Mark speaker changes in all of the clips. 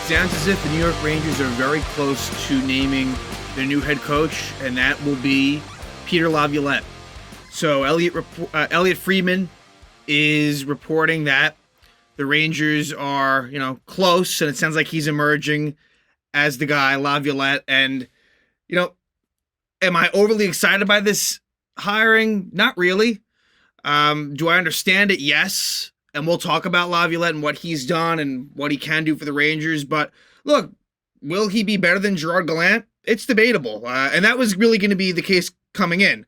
Speaker 1: Sounds as if the New York Rangers are very close to naming their new head coach, and that will be Peter Laviolette. So Elliot Friedman is reporting that the Rangers are, close, and it sounds like he's emerging as the guy, Laviolette. And, am I overly excited by this hiring? Not really. Do I understand it? Yes. And we'll talk about Laviolette and what he's done and what he can do for the Rangers. But look, will he be better than Gerard Gallant? It's debatable. And that was really going to be the case coming in.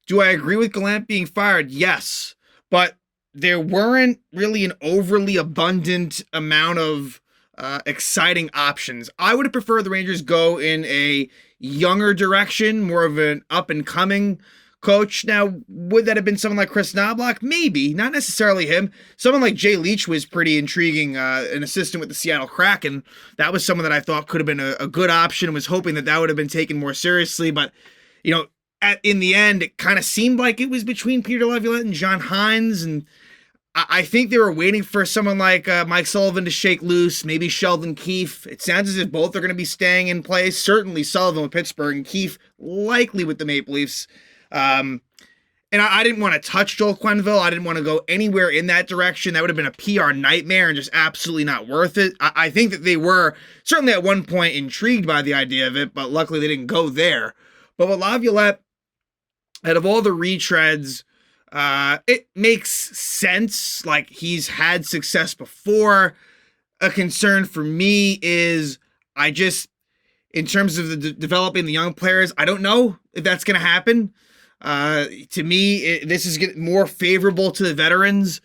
Speaker 1: Do I agree with Gallant being fired? Yes. But there weren't really an overly abundant amount of exciting options. I would have preferred the Rangers go in a younger direction, more of an up-and-coming coach. Now, would that have been someone like Chris Knobloch? Maybe, not necessarily him. Someone like Jay Leach was pretty intriguing, an assistant with the Seattle Kraken. That was someone that I thought could have been a good option, and was hoping that would have been taken more seriously. But, in the end, it kind of seemed like it was between Peter Laviolette and John Hines, and I think they were waiting for someone like Mike Sullivan to shake loose, maybe Sheldon Keefe. It sounds as if both are going to be staying in place. Certainly Sullivan with Pittsburgh and Keefe likely with the Maple Leafs. And I didn't want to touch Joel Quenneville. I didn't want to go anywhere in that direction. That would have been a PR nightmare and just absolutely not worth it. I think that they were certainly at one point intrigued by the idea of it, but luckily they didn't go there. But with Laviolette, out of all the retreads, it makes sense. Like, he's had success before. A concern for me is in terms of developing the young players, I don't know if that's going to happen. To me, this is getting more favorable to the veterans.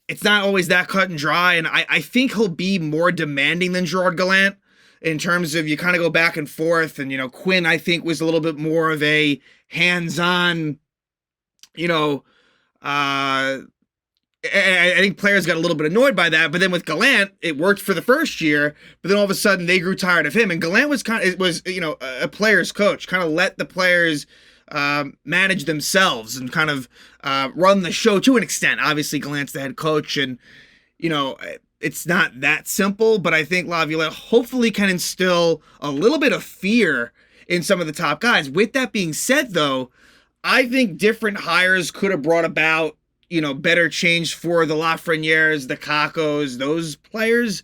Speaker 1: It's not always that cut and dry, and I think he'll be more demanding than Gerard Gallant in terms of you kind of go back and forth. And, Quinn, I think, was a little bit more of a hands-on, I think players got a little bit annoyed by that, but then with Gallant, it worked for the first year, but then all of a sudden they grew tired of him. And Gallant was a player's coach, kind of let the players manage themselves and kind of run the show to an extent. Obviously, Gallant's the head coach, and it's not that simple, but I think Laviolette hopefully can instill a little bit of fear in some of the top guys. With that being said, though, I think different hires could have brought about, better change for the Lafrenières, the Kakos, those players.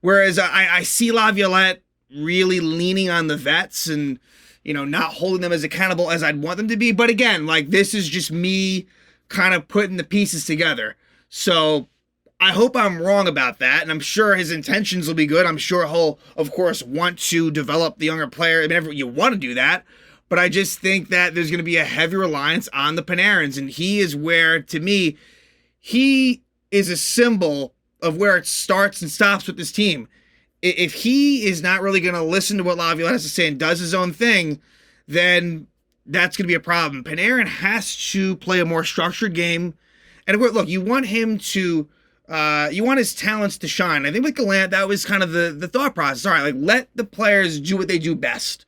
Speaker 1: Whereas I see Laviolette really leaning on the vets and, not holding them as accountable as I'd want them to be. But again, this is just me kind of putting the pieces together. So I hope I'm wrong about that. And I'm sure his intentions will be good. I'm sure he'll, of course, want to develop the younger player. You want to do that. But I just think that there's going to be a heavy reliance on the Panarins. And he is where, to me, he is a symbol of where it starts and stops with this team. If he is not really going to listen to what Laviolette has to say and does his own thing, then that's going to be a problem. Panarin has to play a more structured game. And look, you want him to, you want his talents to shine. I think with Gallant, that was kind of the thought process. All right, let the players do what they do best.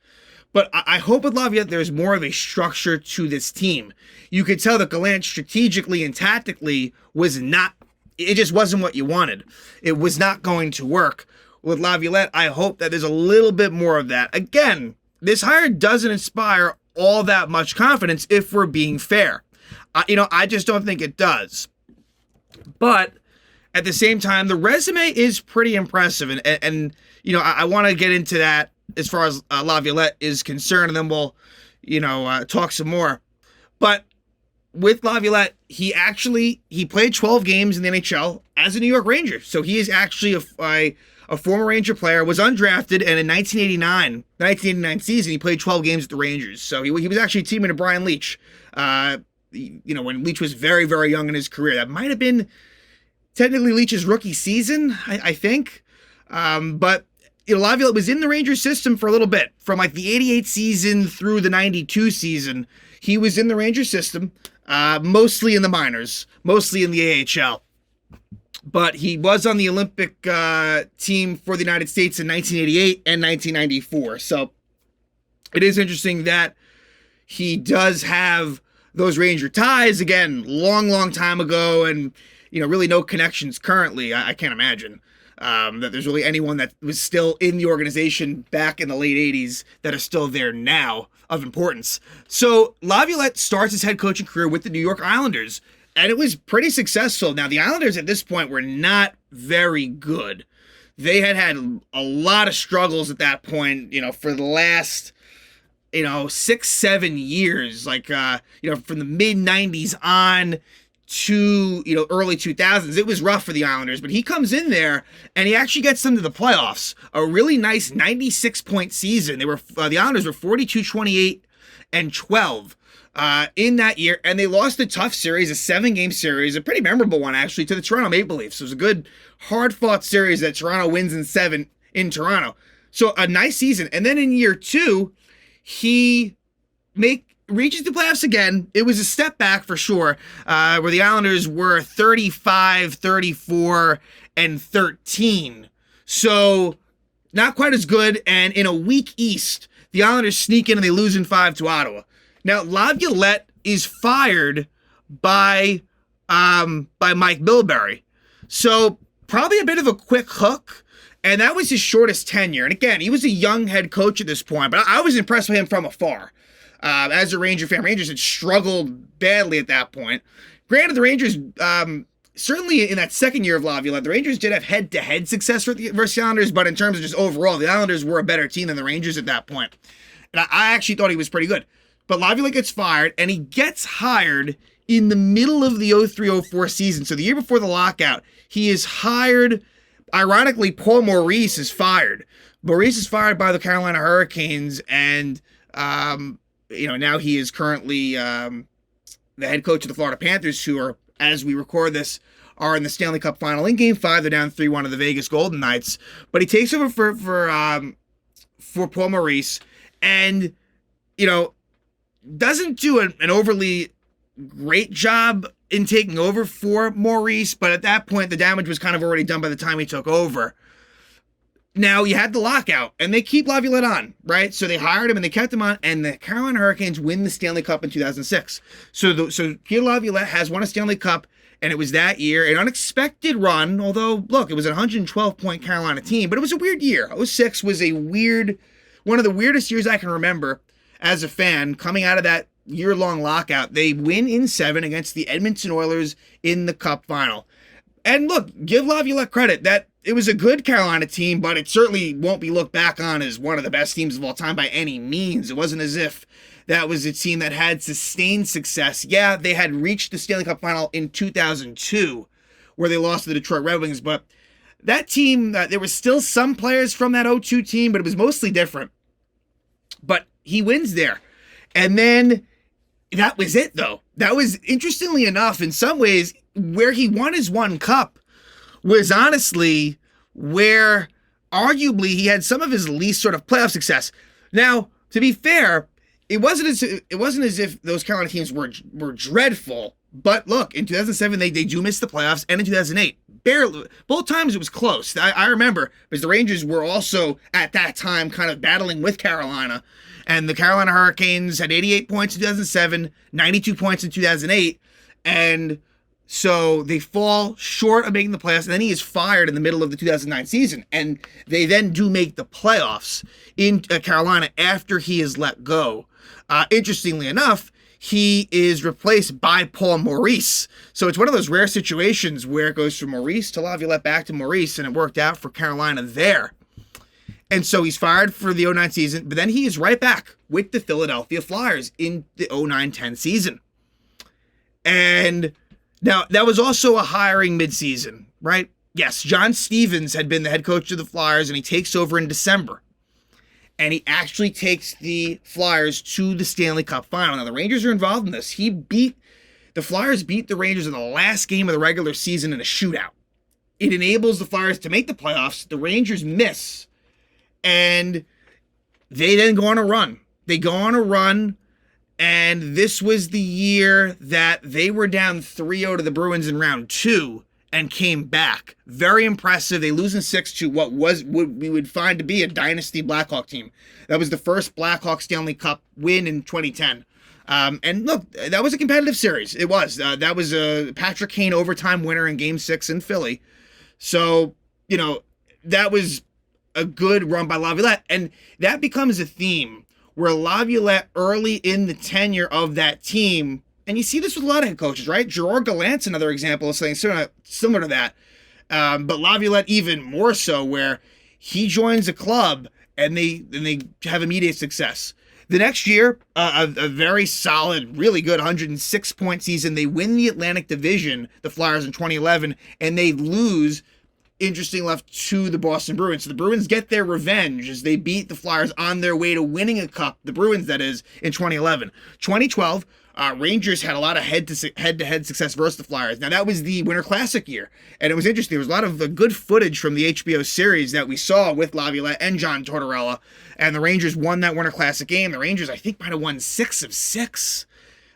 Speaker 1: But I hope with Laviolette there's more of a structure to this team. You could tell that Gallant strategically and tactically it just wasn't what you wanted. It was not going to work. With Laviolette, I hope that there's a little bit more of that. Again, this hire doesn't inspire all that much confidence if we're being fair. I just don't think it does. But at the same time, the resume is pretty impressive. And I want to get into that as far as Laviolette is concerned, and then we'll, talk some more. But with Laviolette, he played 12 games in the NHL as a New York Ranger. So he is actually a former Ranger player, was undrafted, and in 1989 season, he played 12 games with the Rangers. So he was actually a teammate of Brian Leetch, when Leetch was very, very young in his career. That might have been technically Leetch's rookie season, I think. But Laviolette was in the Rangers system for a little bit. From the 88 season through the 92 season, he was in the Rangers system, mostly in the minors, mostly in the AHL. But he was on the Olympic team for the United States in 1988 and 1994. So it is interesting that he does have those Ranger ties. Again, long, long time ago, and really no connections currently. I can't imagine. that there's really anyone that was still in the organization back in the late 80s that are still there now of importance. So Laviolette starts his head coaching career with the New York Islanders, and it was pretty successful. Now, the Islanders at this point were not very good. They had a lot of struggles at that point, for the last, 6-7 years, from the mid 90s on to, early 2000s. It was rough for the Islanders, but he comes in there and he actually gets them to the playoffs. A really nice 96-point season. The Islanders were 42-28 and 12 in that year, and they lost a tough series, a 7-game series, a pretty memorable one actually, to the Toronto Maple Leafs. It was a good, hard-fought series that Toronto wins in 7 in Toronto. So a nice season, and then in year 2, he reaches the playoffs again. It was a step back for sure, where the Islanders were 35, 34, and 13. So not quite as good, and in a weak East, the Islanders sneak in and they lose in 5 to Ottawa. Now, Laviolette is fired by Mike Milbury. So probably a bit of a quick hook, and that was his shortest tenure. And again, he was a young head coach at this point, but I was impressed with him from afar. As a Ranger fan, Rangers had struggled badly at that point. Granted, the Rangers, certainly in that second year of Laviolette, the Rangers did have head-to-head success versus the Islanders, but in terms of just overall, the Islanders were a better team than the Rangers at that point. And I actually thought he was pretty good. But Laviolette gets fired, and he gets hired in the middle of the 03-04 season. So the year before the lockout, he is hired. Ironically, Paul Maurice is fired. Maurice is fired by the Carolina Hurricanes, and now he is currently the head coach of the Florida Panthers, who are, as we record this, are in the Stanley Cup final. In Game 5, they're down 3-1 to the Vegas Golden Knights. But he takes over for Paul Maurice, and doesn't do an overly great job in taking over for Maurice, but at that point, the damage was kind of already done by the time he took over. Now, you had the lockout, and they keep Laviolette on, right? So they hired him, and they kept him on, and the Carolina Hurricanes win the Stanley Cup in 2006. So Pierre Laviolette has won a Stanley Cup, and it was that year, an unexpected run, although, look, it was a 112-point Carolina team, but it was a weird year. 2006 was one of the weirdest years I can remember as a fan, coming out of that year-long lockout. They win in 7 against the Edmonton Oilers in the Cup final. And look, give Laviolette credit that it was a good Carolina team, but it certainly won't be looked back on as one of the best teams of all time by any means. It wasn't as if that was a team that had sustained success. Yeah, they had reached the Stanley Cup final in 2002, where they lost to the Detroit Red Wings, but that team, there was still some players from that 2002 team, but it was mostly different. But he wins there. And then that was it, though. That was, interestingly enough, in some ways, where he won his one cup was honestly where arguably he had some of his least sort of playoff success. Now, to be fair, it wasn't as if those Carolina teams were dreadful. But look, in 2007, they do miss the playoffs, and in 2008, barely. Both times it was close. I remember, because the Rangers were also, at that time, kind of battling with Carolina. And the Carolina Hurricanes had 88 points in 2007, 92 points in 2008. And so they fall short of making the playoffs. And then he is fired in the middle of the 2009 season. And they then do make the playoffs in Carolina after he is let go. Interestingly enough, he is replaced by Paul Maurice. So it's one of those rare situations where it goes from Maurice to Laviolette back to Maurice, and it worked out for Carolina there. And so he's fired for the 2009 season, but then he is right back with the Philadelphia Flyers in the 2009-10 season. And now that was also a hiring midseason, right? Yes, John Stevens had been the head coach of the Flyers, and he takes over in December. And he actually takes the Flyers to the Stanley Cup final. Now, the Rangers are involved in this. The Flyers beat the Rangers in the last game of the regular season in a shootout. It enables the Flyers to make the playoffs. The Rangers miss. And they then go on a run. And this was the year that they were down 3-0 to the Bruins in round 2 and came back. Very impressive. They lose in 6 to what we would find to be a dynasty Blackhawk team. That was the first Blackhawk Stanley Cup win in 2010. And look, that was a competitive series. It was. That was a Patrick Kane overtime winner in Game 6 in Philly. So, that was a good run by Laviolette. And that becomes a theme where Laviolette early in the tenure of that team, and you see this with a lot of head coaches, right? Gerard Gallant's another example of something similar to that. But Laviolette even more so, where he joins a club and they have immediate success. The next year, a very solid, really good 106-point season. They win the Atlantic Division, the Flyers, in 2011, and they lose, interesting enough, to the Boston Bruins. So the Bruins get their revenge as they beat the Flyers on their way to winning a cup, the Bruins, that is, in 2011. 2012, Rangers had a lot of head-to-head success versus the Flyers. Now, that was the Winter Classic year, and it was interesting. There was a lot of good footage from the HBO series that we saw with Laviolette and John Tortorella, and the Rangers won that Winter Classic game. The Rangers, I think, might have won 6 of 6.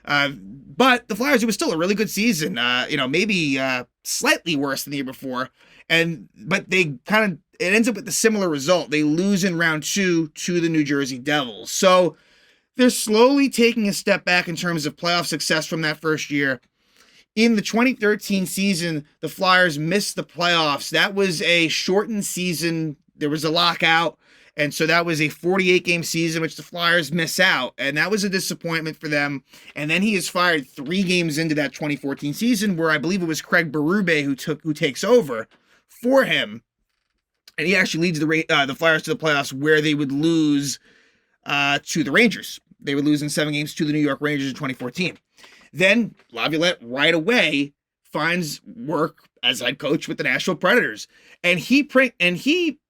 Speaker 1: But the Flyers, it was still a really good season, maybe slightly worse than the year before, but they it ends up with a similar result. They lose in round 2 to the New Jersey Devils. So they're slowly taking a step back in terms of playoff success from that first year. In the 2013 season, the Flyers missed the playoffs. That was a shortened season. There was a lockout, and so that was a 48-game season, which the Flyers miss out, and that was a disappointment for them. And then he is fired 3 games into that 2014 season, where I believe it was Craig Berube who takes over for him, and he actually leads the Flyers to the playoffs, where they would lose to the Rangers. They would lose in 7 games to the New York Rangers in 2014. Then Laviolette right away finds work as head coach with the Nashville Predators, and he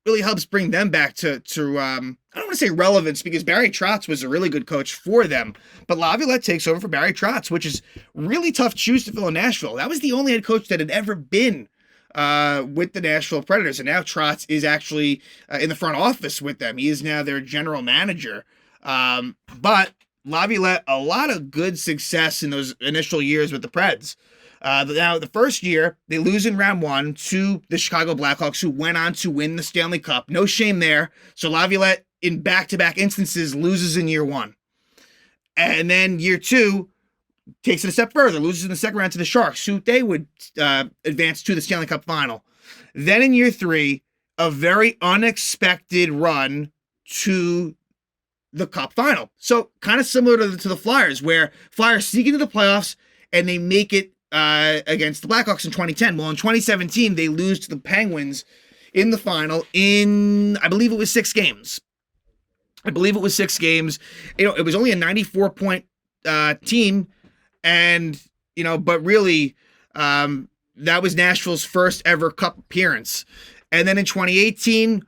Speaker 1: really helps bring them back to I don't want to say relevance, because Barry Trotz was a really good coach for them, but Laviolette takes over for Barry Trotz, which is really tough shoes to fill in Nashville. That was the only head coach that had ever been with the Nashville Predators, and now Trotz is actually in the front office with them. He is now their general manager. But Laviolette, a lot of good success in those initial years with the Preds. Now, the first year, they lose in round 1 to the Chicago Blackhawks, who went on to win the Stanley Cup. No shame there. So Laviolette, in back-to-back instances, loses in year 1. And then year 2 takes it a step further, loses in the second round to the Sharks, who they would advance to the Stanley Cup final. Then in year 3, a very unexpected run to the Cup final. So kind of similar to the Flyers, where Flyers sneak into the playoffs and they make it against the Blackhawks in 2010. Well, in 2017, they lose to the Penguins in the final in, I believe it was 6 games. It was only a 94-point team, and, but really, that was Nashville's first ever Cup appearance. And then in 2018,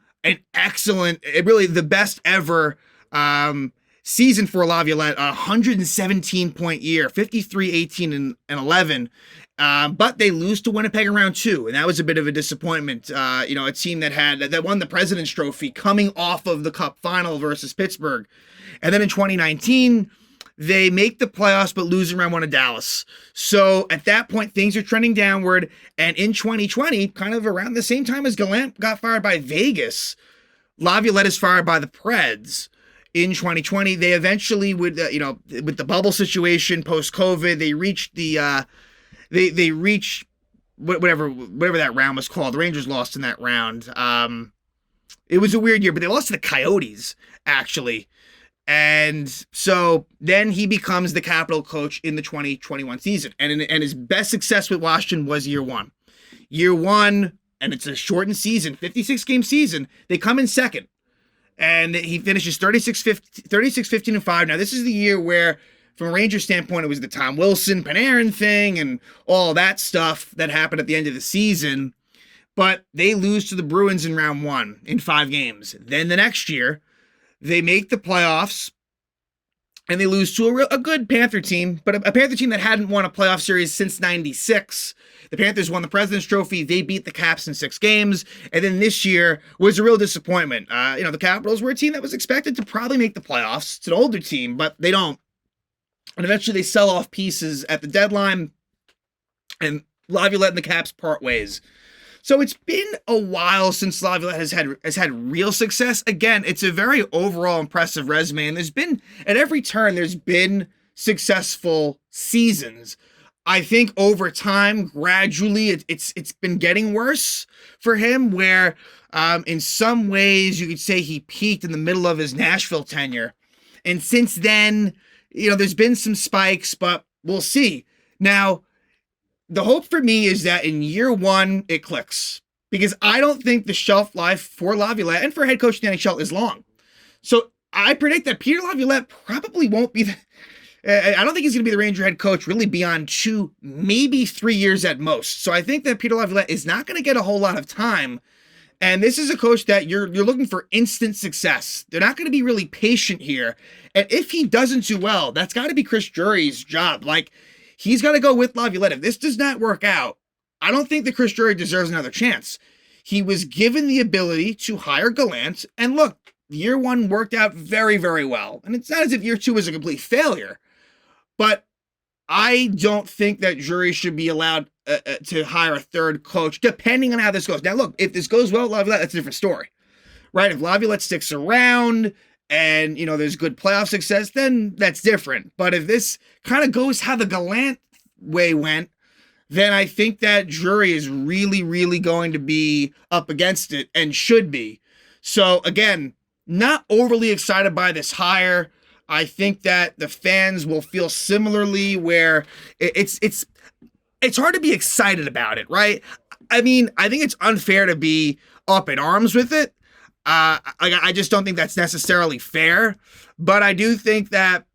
Speaker 1: really the best ever season for Laviolette, a 117-point year, 53, 18, and 11. But they lose to Winnipeg in round 2, and that was a bit of a disappointment. A team that won the President's Trophy coming off of the Cup final versus Pittsburgh. And then in 2019, they make the playoffs but lose in round 1 to Dallas. So at that point, things are trending downward. And in 2020, kind of around the same time as Gallant got fired by Vegas, Laviolette is fired by the Preds. In 2020, they eventually would, with the bubble situation post-COVID, they reached they reached whatever that round was called. The Rangers lost in that round. It was a weird year, but they lost to the Coyotes, actually. And so then he becomes the Capital coach in the 2021 season. And his best success with Washington was year 1. Year 1, and it's a shortened season, 56-game season, they come in second. And he finishes 36, 15, and 5. Now, this is the year where, from a Rangers standpoint, it was the Tom Wilson, Panarin thing and all that stuff that happened at the end of the season. But they lose to the Bruins in round 1 in 5 games. Then the next year, they make the playoffs, and they lose to a good Panther team, but a Panther team that hadn't won a playoff series since 96. The Panthers won the President's Trophy. They beat the Caps in 6 games. And then this year was a real disappointment. The Capitals were a team that was expected to probably make the playoffs. It's an older team, but they don't. And eventually they sell off pieces at the deadline, and Laviolette and the Caps part ways. So it's been a while since Laviolette has had real success. Again, it's a very overall impressive resume, and there's been, at every turn, there's been successful seasons. I think over time, gradually, it's been getting worse for him, where In some ways, you could say he peaked in the middle of his Nashville tenure. And since then, there's been some spikes, but we'll see. Now, the hope for me is that in year one, it clicks. Because I don't think the shelf life for Laviolette and for head coach in the NHL is long. So I predict that Peter Laviolette probably won't be I don't think he's going to be the Ranger head coach really beyond 2, maybe 3 years at most. So I think that Peter Laviolette is not going to get a whole lot of time. And this is a coach that you're looking for instant success. They're not going to be really patient here. And if he doesn't do well, that's got to be Chris Drury's job. Like, he's got to go with Laviolette. If this does not work out, I don't think that Chris Drury deserves another chance. He was given the ability to hire Gallant. And look, year one worked out very, very well. And it's not as if year two was a complete failure. But I don't think that Drury should be allowed to hire a third coach, depending on how this goes. Now, look, if this goes well, Laviolette, that's a different story, right? If Laviolette sticks around and, there's good playoff success, then that's different. But if this kind of goes how the Gallant way went, then I think that Drury is really, really going to be up against it and should be. So, again, not overly excited by this hire. I think that the fans will feel similarly where it's hard to be excited about it, right? I mean, I think it's unfair to be up in arms with it. I just don't think that's necessarily fair. But I do think that,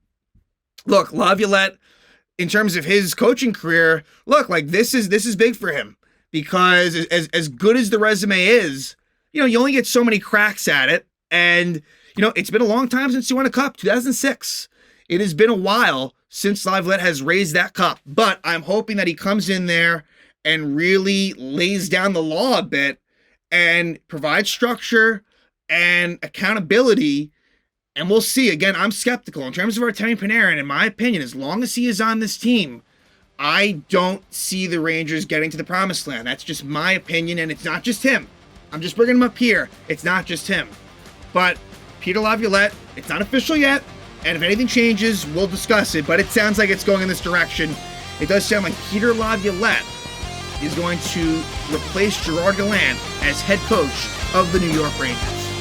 Speaker 1: look, Laviolette, in terms of his coaching career, look, like this is big for him because as good as the resume is, you only get so many cracks at it. And, it's been a long time since he won a cup, 2006. It has been a while since Laviolette has raised that cup. But I'm hoping that he comes in there and really lays down the law a bit and provides structure and accountability. And we'll see. Again, I'm skeptical. In terms of Artemi Panarin, in my opinion, as long as he is on this team, I don't see the Rangers getting to the promised land. That's just my opinion, and it's not just him. I'm just bringing him up here. It's not just him. But Peter Laviolette, it's not official yet, and if anything changes, we'll discuss it, but it sounds like it's going in this direction. It does sound like Peter Laviolette is going to replace Gerard Gallant as head coach of the New York Rangers.